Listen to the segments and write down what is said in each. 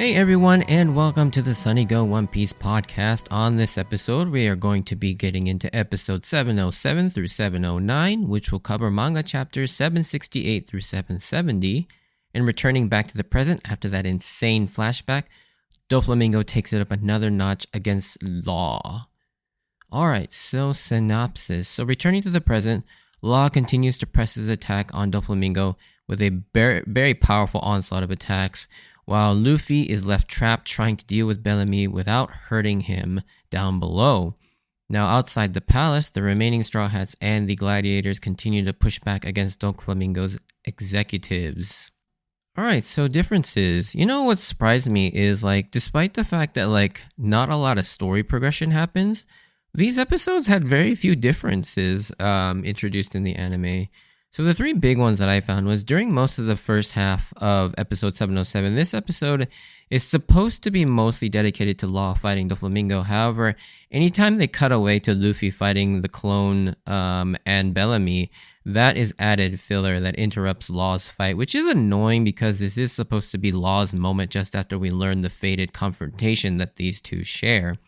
Hey everyone, and welcome to the Sunny Go One Piece podcast. On this episode, we are going to be getting into episode 707 through 709, which will cover manga chapters 768 through 770. And returning back to the present after that insane flashback, Doflamingo takes it up another notch against Law. Alright, so synopsis. So returning to the present, Law continues to press his attack on Doflamingo with a very powerful onslaught of attacks, while Luffy is left trapped trying to deal with Bellamy without hurting him down below. Now outside the palace, the remaining Straw Hats and the gladiators continue to push back against Doflamingo's executives. Alright, so differences. You know what surprised me is, despite the fact that, not a lot of story progression happens, these episodes had very few differences introduced in the anime. So the three big ones that I found was during most of the first half of episode 707, this episode is supposed to be mostly dedicated to Law fighting Doflamingo. However, anytime they cut away to Luffy fighting the clone and Bellamy, that is added filler that interrupts Law's fight, which is annoying because this is supposed to be Law's moment just after we learn the fated confrontation that these two share.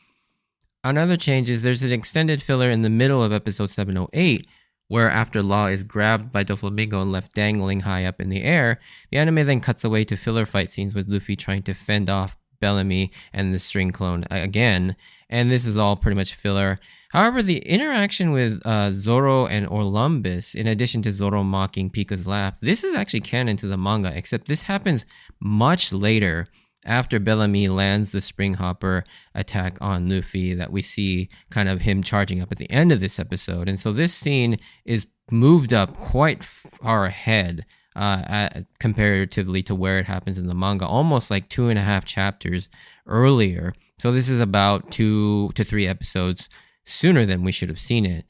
Another change is there's an extended filler in the middle of episode 708, where after Law is grabbed by Doflamingo and left dangling high up in the air, the anime then cuts away to filler fight scenes with Luffy trying to fend off Bellamy and the string clone again, and this is all pretty much filler. However, the interaction with Zoro and Orlumbus, in addition to Zoro mocking Pika's laugh, this is actually canon to the manga, except this happens much later after Bellamy lands the Spring Hopper attack on Luffy that we see kind of him charging up at the end of this episode. And so this scene is moved up quite far ahead comparatively to where it happens in the manga, almost like 2.5 chapters earlier. So this is about 2 to 3 episodes sooner than we should have seen it.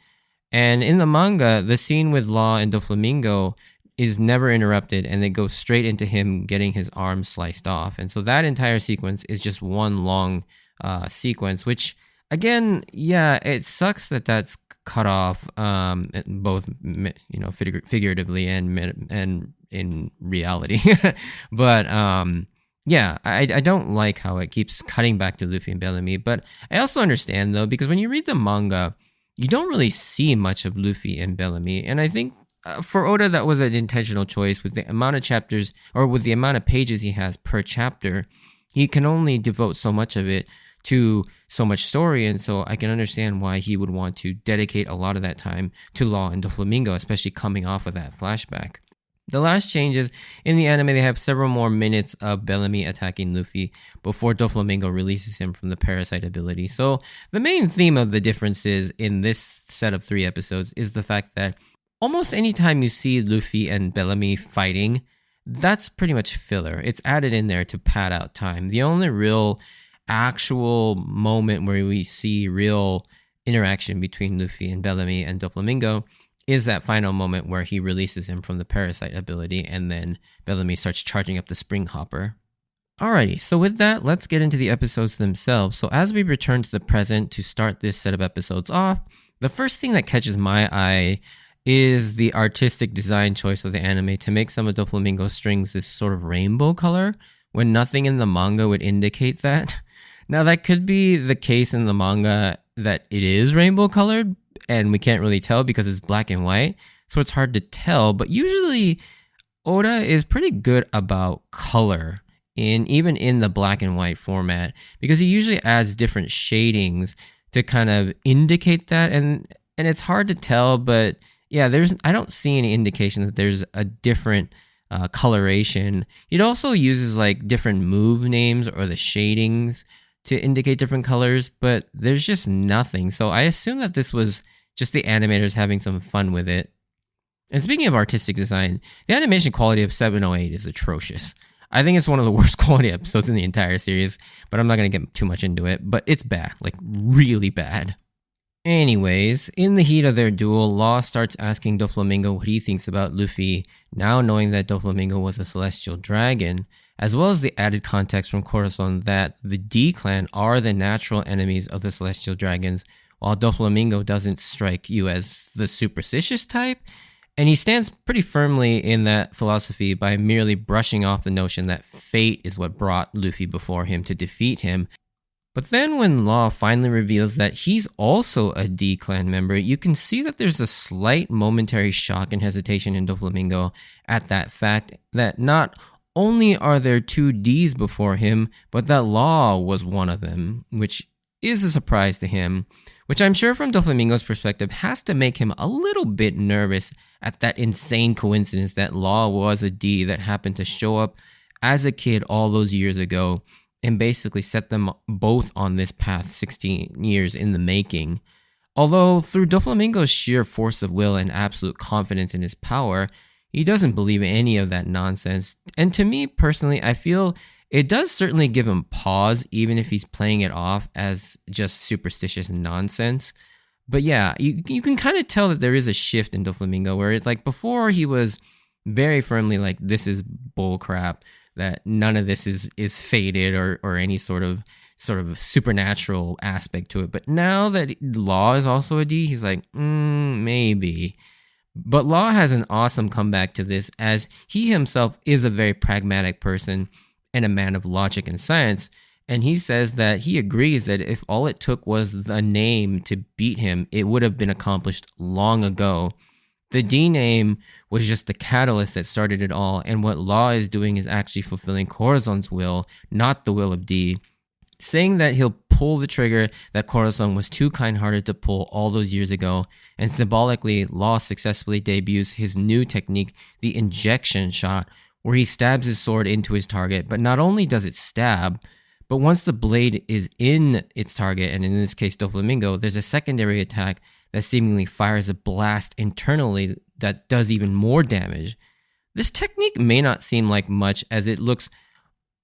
And in the manga, the scene with Law and Doflamingo is never interrupted, and they go straight into him getting his arm sliced off. And so that entire sequence is just one long sequence, which, again, yeah, it sucks that that's cut off, both figuratively and in reality. But yeah, I don't like how it keeps cutting back to Luffy and Bellamy. But I also understand, though, because when you read the manga, you don't really see much of Luffy and Bellamy, and I think for Oda, that was an intentional choice. With the amount of chapters, or with the amount of pages he has per chapter, he can only devote so much of it to so much story, and so I can understand why he would want to dedicate a lot of that time to Law and Doflamingo, especially coming off of that flashback. The last change is, in the anime, they have several more minutes of Bellamy attacking Luffy before Doflamingo releases him from the parasite ability. So the main theme of the differences in this set of 3 episodes is the fact that almost any time you see Luffy and Bellamy fighting, that's pretty much filler. It's added in there to pad out time. The only real actual moment where we see real interaction between Luffy and Bellamy and Doflamingo is that final moment where he releases him from the parasite ability, and then Bellamy starts charging up the Spring Hopper. Alrighty, so with that, let's get into the episodes themselves. So as we return to the present to start this set of episodes off, the first thing that catches my eye is the artistic design choice of the anime to make some of Doflamingo's strings this sort of rainbow color when nothing in the manga would indicate that. Now, that could be the case in the manga that it is rainbow colored and we can't really tell because it's black and white, so it's hard to tell, but usually Oda is pretty good about color even in the black and white format, because he usually adds different shadings to kind of indicate that, and it's hard to tell, but yeah, I don't see any indication that there's a different coloration. It also uses different move names or the shadings to indicate different colors, but there's just nothing. So I assume that this was just the animators having some fun with it. And speaking of artistic design, the animation quality of 708 is atrocious. I think it's one of the worst quality episodes in the entire series, but I'm not going to get too much into it, but it's bad, really bad. Anyways, in the heat of their duel, Law starts asking Doflamingo what he thinks about Luffy, now knowing that Doflamingo was a celestial dragon, as well as the added context from Corazon that the D-Clan are the natural enemies of the celestial dragons, while Doflamingo doesn't strike you as the superstitious type. And he stands pretty firmly in that philosophy by merely brushing off the notion that fate is what brought Luffy before him to defeat him. But then when Law finally reveals that he's also a D clan member, you can see that there's a slight momentary shock and hesitation in Doflamingo at that fact that not only are there two Ds before him, but that Law was one of them, which is a surprise to him, which I'm sure from Doflamingo's perspective has to make him a little bit nervous at that insane coincidence that Law was a D that happened to show up as a kid all those years ago and basically set them both on this path 16 years in the making. Although through Doflamingo's sheer force of will and absolute confidence in his power, he doesn't believe any of that nonsense. And to me personally, I feel it does certainly give him pause, even if he's playing it off as just superstitious nonsense. But yeah, you can kind of tell that there is a shift in Doflamingo where it's like before he was very firmly like, this is bull crap, that none of this is fated or any sort of supernatural aspect to it. But now that Law is also a D, he's like, maybe. But Law has an awesome comeback to this, as he himself is a very pragmatic person and a man of logic and science. And he says that he agrees that if all it took was the name to beat him, it would have been accomplished long ago. The D name was just the catalyst that started it all, and what Law is doing is actually fulfilling Corazon's will, not the will of D, saying that he'll pull the trigger that Corazon was too kind-hearted to pull all those years ago, and symbolically, Law successfully debuts his new technique, the injection shot, where he stabs his sword into his target, but not only does it stab, but once the blade is in its target, and in this case Doflamingo, there's a secondary attack that seemingly fires a blast internally that does even more damage. This technique may not seem like much as it looks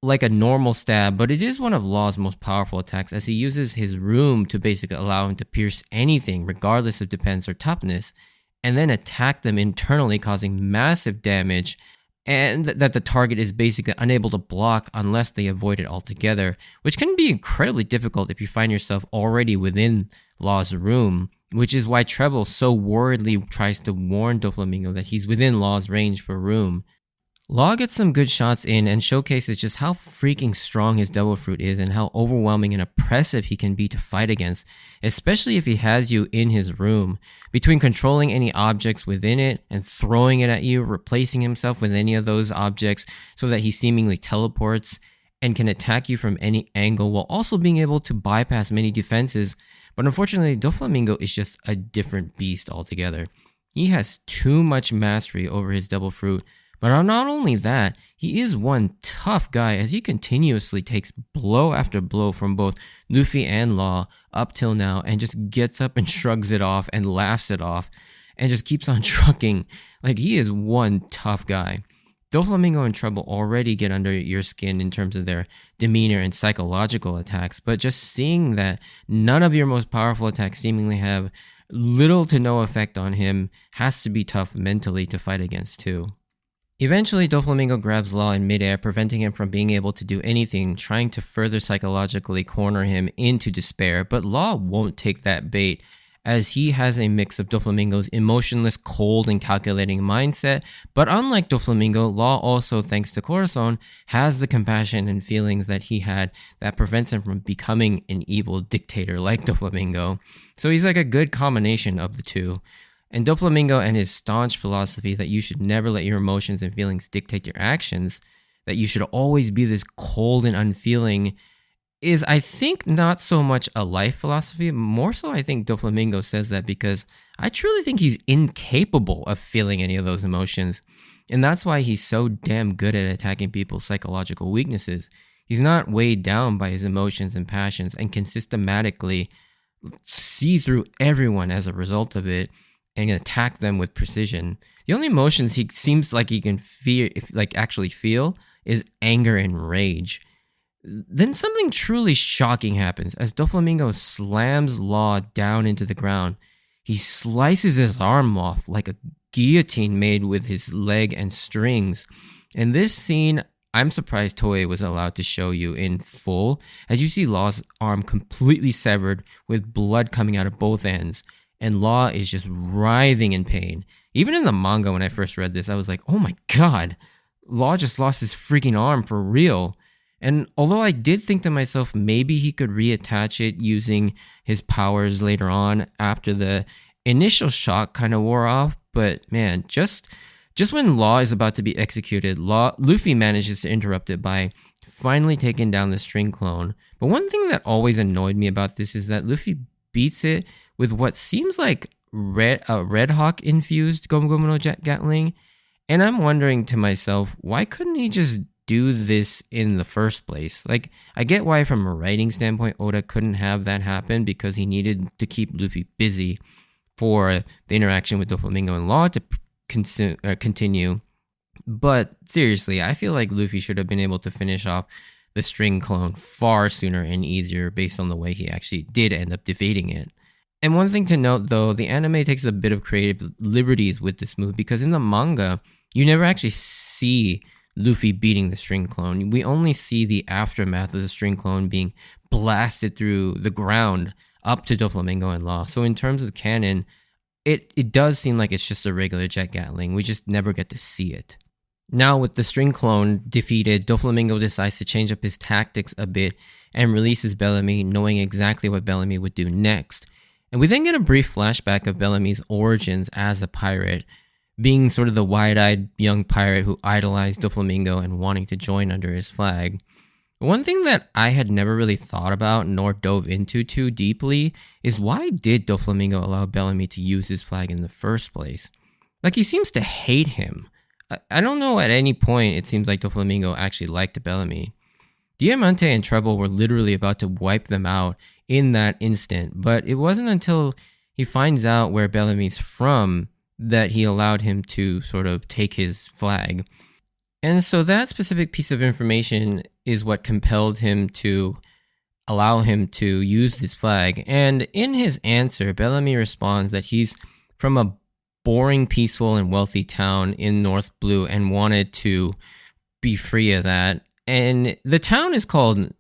like a normal stab, but it is one of Law's most powerful attacks as he uses his room to basically allow him to pierce anything regardless of defense or toughness, and then attack them internally, causing massive damage, and that the target is basically unable to block unless they avoid it altogether, which can be incredibly difficult if you find yourself already within Law's room, which is why Treble so worriedly tries to warn Doflamingo that he's within Law's range for room. Law gets some good shots in and showcases just how freaking strong his Devil Fruit is and how overwhelming and oppressive he can be to fight against, especially if he has you in his room. Between controlling any objects within it and throwing it at you, replacing himself with any of those objects so that he seemingly teleports and can attack you from any angle while also being able to bypass many defenses. But unfortunately, Doflamingo is just a different beast altogether. He has too much mastery over his Devil Fruit. But not only that, he is one tough guy as he continuously takes blow after blow from both Luffy and Law up till now and just gets up and shrugs it off and laughs it off and just keeps on trucking. Like, he is one tough guy. Doflamingo and Trouble already get under your skin in terms of their demeanor and psychological attacks, but just seeing that none of your most powerful attacks seemingly have little to no effect on him has to be tough mentally to fight against too. Eventually, Doflamingo grabs Law in midair, preventing him from being able to do anything, trying to further psychologically corner him into despair, but Law won't take that bait, as he has a mix of Doflamingo's emotionless, cold, and calculating mindset, but unlike Doflamingo, Law also, thanks to Corazon, has the compassion and feelings that he had that prevents him from becoming an evil dictator like Doflamingo. So he's like a good combination of the two. And Doflamingo and his staunch philosophy that you should never let your emotions and feelings dictate your actions, that you should always be this cold and unfeeling, is, I think, not so much a life philosophy. More so, I think Doflamingo says that because I truly think he's incapable of feeling any of those emotions. And that's why he's so damn good at attacking people's psychological weaknesses. He's not weighed down by his emotions and passions and can systematically see through everyone as a result of it and attack them with precision. The only emotions he seems like he can actually feel is anger and rage. Then something truly shocking happens as Doflamingo slams Law down into the ground. He slices his arm off like a guillotine made with his leg and strings. And this scene, I'm surprised Toei was allowed to show you in full, as you see Law's arm completely severed with blood coming out of both ends. and Law is just writhing in pain. Even in the manga, when I first read this, I was like, oh my god, Law just lost his freaking arm for real. And although I did think to myself, maybe he could reattach it using his powers later on after the initial shock kind of wore off, but man, just when Law is about to be executed, Luffy manages to interrupt it by finally taking down the string clone. But one thing that always annoyed me about this is that Luffy beats it with what seems like Red Hawk infused Gomu Gomu no Gatling, and I'm wondering to myself, why couldn't he just do this in the first place? Like, I get why from a writing standpoint Oda couldn't have that happen because he needed to keep Luffy busy for the interaction with Doflamingo and Law to continue. But seriously, I feel like Luffy should have been able to finish off the string clone far sooner and easier based on the way he actually did end up defeating it. And one thing to note though, the anime takes a bit of creative liberties with this move because in the manga, you never actually see Luffy beating the string clone. We only see the aftermath of the string clone being blasted through the ground up to Doflamingo and Law. So in terms of canon, it does seem like it's just a regular Jet Gatling. We just never get to see it. Now with the string clone defeated, Doflamingo decides to change up his tactics a bit and releases Bellamy, knowing exactly what Bellamy would do next. And we then get a brief flashback of Bellamy's origins as a pirate, being sort of the wide-eyed young pirate who idolized Doflamingo and wanting to join under his flag. One thing that I had never really thought about nor dove into too deeply is why did Doflamingo allow Bellamy to use his flag in the first place? Like, he seems to hate him. I don't know at any point it seems like Doflamingo actually liked Bellamy. Diamante and Treble were literally about to wipe them out in that instant, but it wasn't until he finds out where Bellamy's from that he allowed him to sort of take his flag. And so that specific piece of information is what compelled him to allow him to use this flag. And in his answer, Bellamy responds that he's from a boring, peaceful, and wealthy town in North Blue and wanted to be free of that. And the town is called,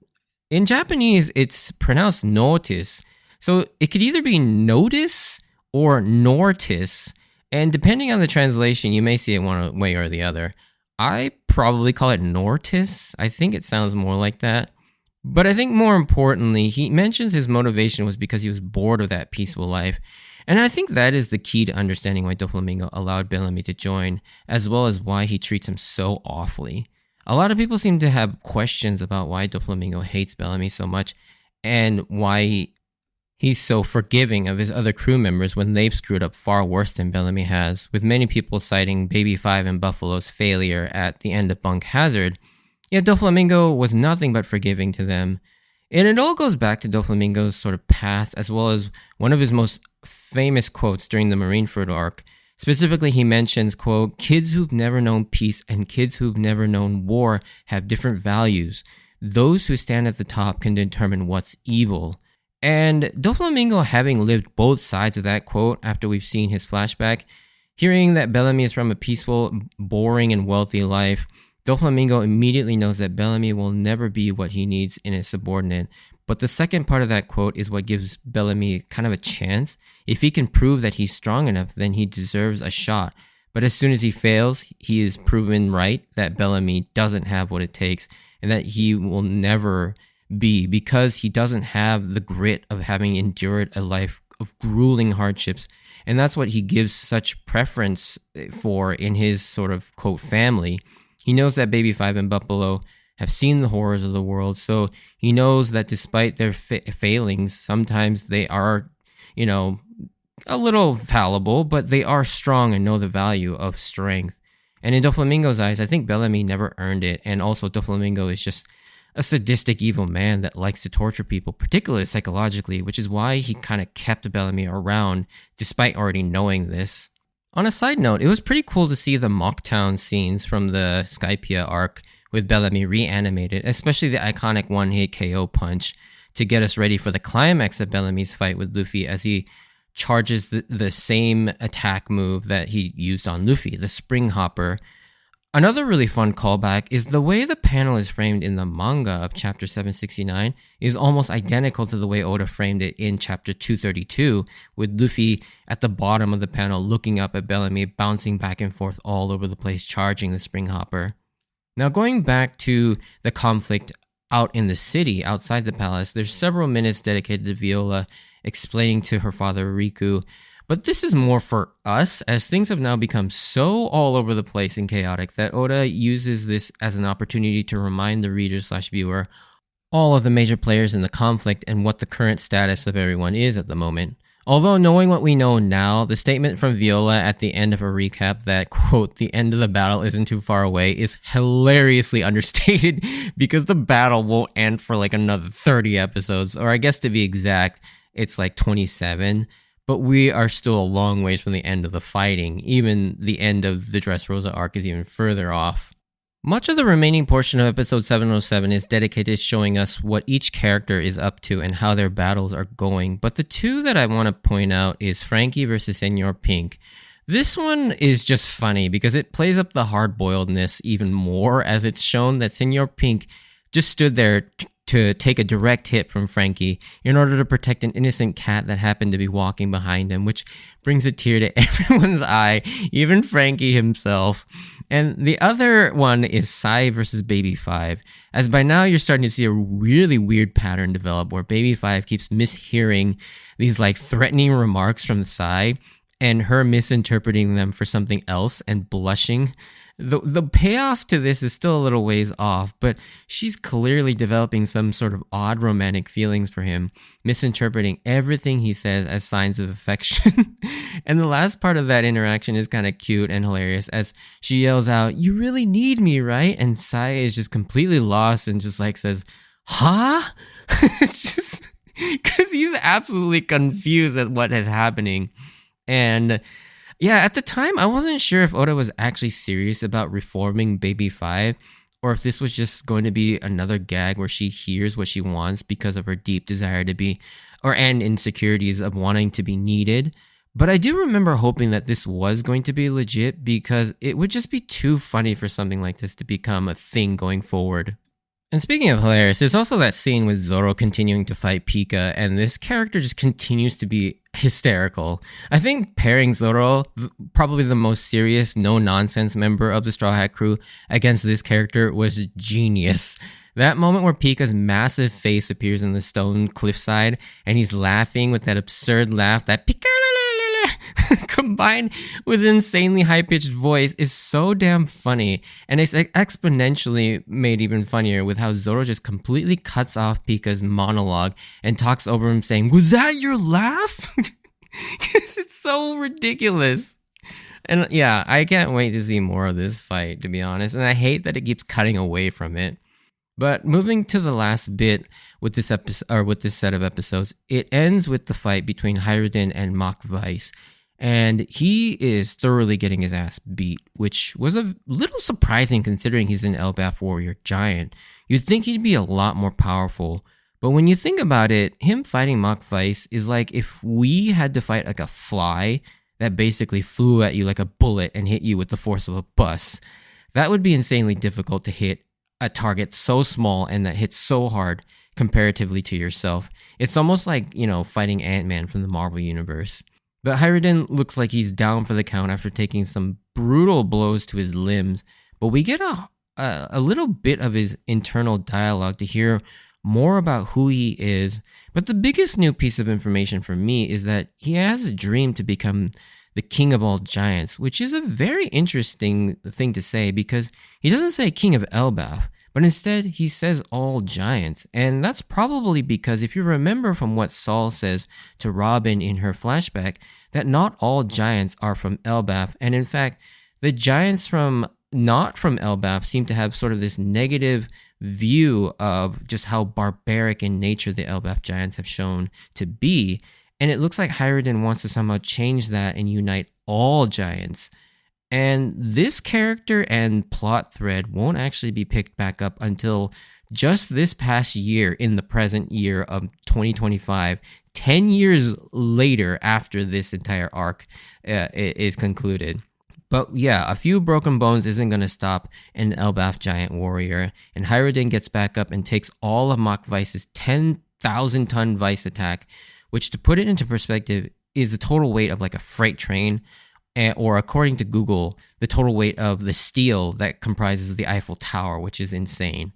in Japanese, it's pronounced Notice. So it could either be Notice or Nortis. And depending on the translation, you may see it one way or the other. I probably call it Nortis. I think it sounds more like that. But I think more importantly, he mentions his motivation was because he was bored of that peaceful life. And I think that is the key to understanding why Doflamingo allowed Bellamy to join, as well as why he treats him so awfully. A lot of people seem to have questions about why Doflamingo hates Bellamy so much, and why he's so forgiving of his other crew members when they've screwed up far worse than Bellamy has, with many people citing Baby 5 and Buffalo's failure at the end of Bunk Hazard. Yet Doflamingo was nothing but forgiving to them. And it all goes back to Doflamingo's sort of past, as well as one of his most famous quotes during the Marineford arc. Specifically, he mentions, quote, "Kids who've never known peace and kids who've never known war have different values. Those who stand at the top can determine what's evil." And Doflamingo, having lived both sides of that quote after we've seen his flashback, hearing that Bellamy is from a peaceful, boring, and wealthy life, Doflamingo immediately knows that Bellamy will never be what he needs in a subordinate. But the second part of that quote is what gives Bellamy kind of a chance. If he can prove that he's strong enough, then he deserves a shot. But as soon as he fails, he is proven right that Bellamy doesn't have what it takes and that he will never be, because he doesn't have the grit of having endured a life of grueling hardships. And that's what he gives such preference for in his sort of, quote, family. He knows that Baby 5 and Buffalo have seen the horrors of the world, so he knows that despite their failings, sometimes they are, a little fallible, but they are strong and know the value of strength. And in Doflamingo's eyes, I think Bellamy never earned it, and also Doflamingo is just a sadistic evil man that likes to torture people, particularly psychologically, which is why he kind of kept Bellamy around despite already knowing this. On a side note, it was pretty cool to see the Mocktown scenes from the Skypiea arc with Bellamy reanimated, especially the iconic one-hit KO punch to get us ready for the climax of Bellamy's fight with Luffy as he charges the same attack move that he used on Luffy, the Spring Hopper. Another really fun callback is the way the panel is framed in the manga of chapter 769 is almost identical to the way Oda framed it in chapter 232, with Luffy at the bottom of the panel looking up at Bellamy, bouncing back and forth all over the place, charging the Spring Hopper. Now, going back to the conflict out in the city, outside the palace, there's several minutes dedicated to Viola explaining to her father Riku. But this is more for us, as things have now become so all over the place and chaotic that Oda uses this as an opportunity to remind the reader/viewer all of the major players in the conflict and what the current status of everyone is at the moment. Although knowing what we know now, the statement from Viola at the end of a recap that, quote, the end of the battle isn't too far away is hilariously understated because the battle won't end for like another 30 episodes, or I guess to be exact, it's like 27. But we are still a long ways from the end of the fighting. Even the end of the Dressrosa arc is even further off. Much of the remaining portion of episode 707 is dedicated to showing us what each character is up to and how their battles are going. But the two that I want to point out is Frankie versus Senor Pink. This one is just funny because it plays up the hard-boiledness even more, as it's shown that Senor Pink just stood there to take a direct hit from Frankie in order to protect an innocent cat that happened to be walking behind him, which brings a tear to everyone's eye, even Frankie himself. And the other one is Sai versus Baby 5, as by now you're starting to see a really weird pattern develop where Baby 5 keeps mishearing these like threatening remarks from Sai and her misinterpreting them for something else and blushing. The payoff to this is still a little ways off, but she's clearly developing some sort of odd romantic feelings for him, misinterpreting everything he says as signs of affection. And the last part of that interaction is kind of cute and hilarious as she yells out, "You really need me, right?" And Sai is just completely lost and just like says, "Huh?" It's just because he's absolutely confused at what is happening. And yeah, at the time, I wasn't sure if Oda was actually serious about reforming Baby 5, or if this was just going to be another gag where she hears what she wants because of her deep desire to be, and insecurities of wanting to be needed. But I do remember hoping that this was going to be legit because it would just be too funny for something like this to become a thing going forward. And speaking of hilarious, there's also that scene with Zoro continuing to fight Pika, and this character just continues to be hysterical. I think pairing Zoro, probably the most serious, no-nonsense member of the Straw Hat crew, against this character was genius. That moment where Pika's massive face appears in the stone cliffside, and he's laughing with that absurd laugh, that Pika combined with an insanely high-pitched voice is so damn funny, and it's exponentially made even funnier with how Zoro just completely cuts off Pika's monologue and talks over him saying, "Was that your laugh?" It's so ridiculous. And yeah, I can't wait to see more of this fight, to be honest, and I hate that it keeps cutting away from it. But moving to the last bit with this episode, or with this set of episodes, it ends with the fight between Hyruden and Mach Weiss, and he is thoroughly getting his ass beat, which was a little surprising considering he's an Elbaf warrior giant. You'd think he'd be a lot more powerful, but when you think about it, him fighting Mach Weiss is like if we had to fight like a fly that basically flew at you like a bullet and hit you with the force of a bus. That would be insanely difficult to hit a target so small and that hits so hard comparatively to yourself. It's almost like, fighting Ant-Man from the Marvel Universe. But Hyruden looks like he's down for the count after taking some brutal blows to his limbs, but we get a little bit of his internal dialogue to hear more about who he is. But the biggest new piece of information for me is that he has a dream to become the king of all giants, which is a very interesting thing to say because he doesn't say king of Elbaf, but instead he says all giants. And that's probably because if you remember from what Saul says to Robin in her flashback, that not all giants are from Elbaf. And in fact, the giants not from Elbaf seem to have sort of this negative view of just how barbaric in nature the Elbaf giants have shown to be. And it looks like Hyruden wants to somehow change that and unite all giants. And this character and plot thread won't actually be picked back up until just this past year, in the present year of 2025, 10 years later after this entire arc is concluded. But yeah, a few broken bones isn't going to stop an Elbaf giant warrior, and Hyrudin gets back up and takes all of Mach Vice's 10,000-ton Vice attack, which, to put it into perspective, is the total weight of like a freight train, or according to Google, the total weight of the steel that comprises the Eiffel Tower, which is insane.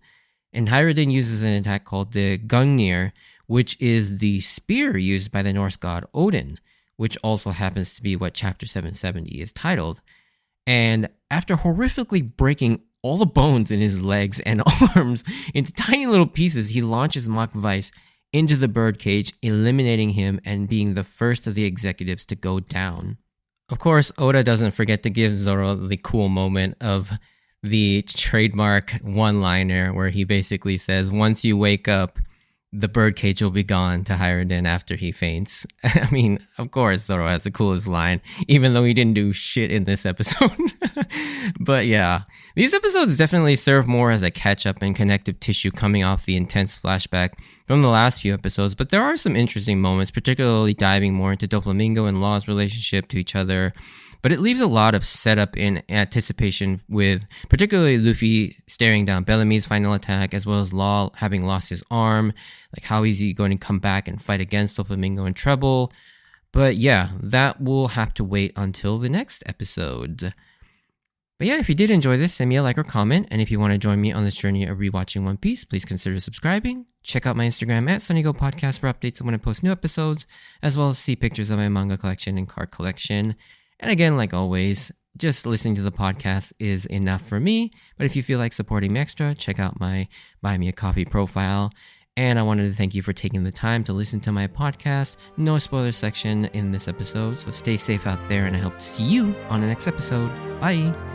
And Hyrudin uses an attack called the Gungnir, which is the spear used by the Norse god Odin, which also happens to be what Chapter 770 is titled. And after horrifically breaking all the bones in his legs and arms into tiny little pieces, he launches Mach Vice into the birdcage, eliminating him and being the first of the executives to go down. Of course, Oda doesn't forget to give Zoro the cool moment of the trademark one-liner where he basically says, once you wake up, the birdcage will be gone, to Hyrudin after he faints. I mean, of course, Zoro has the coolest line, even though he didn't do shit in this episode. But yeah, these episodes definitely serve more as a catch-up and connective tissue coming off the intense flashback from the last few episodes, but there are some interesting moments, particularly diving more into Doflamingo and Law's relationship to each other. But it leaves a lot of setup in anticipation, with particularly Luffy staring down Bellamy's final attack, as well as Law having lost his arm. Like, how is he going to come back and fight against Doflamingo in trouble? But yeah, that will have to wait until the next episode. But yeah, if you did enjoy this, send me a like or comment. And if you want to join me on this journey of rewatching One Piece, please consider subscribing. Check out my Instagram at SunnyGo Podcast for updates on when I post new episodes, as well as see pictures of my manga collection and card collection. And again, like always, just listening to the podcast is enough for me. But if you feel like supporting me extra, check out my Buy Me a Coffee profile. And I wanted to thank you for taking the time to listen to my podcast. No spoiler section in this episode, so stay safe out there, and I hope to see you on the next episode. Bye!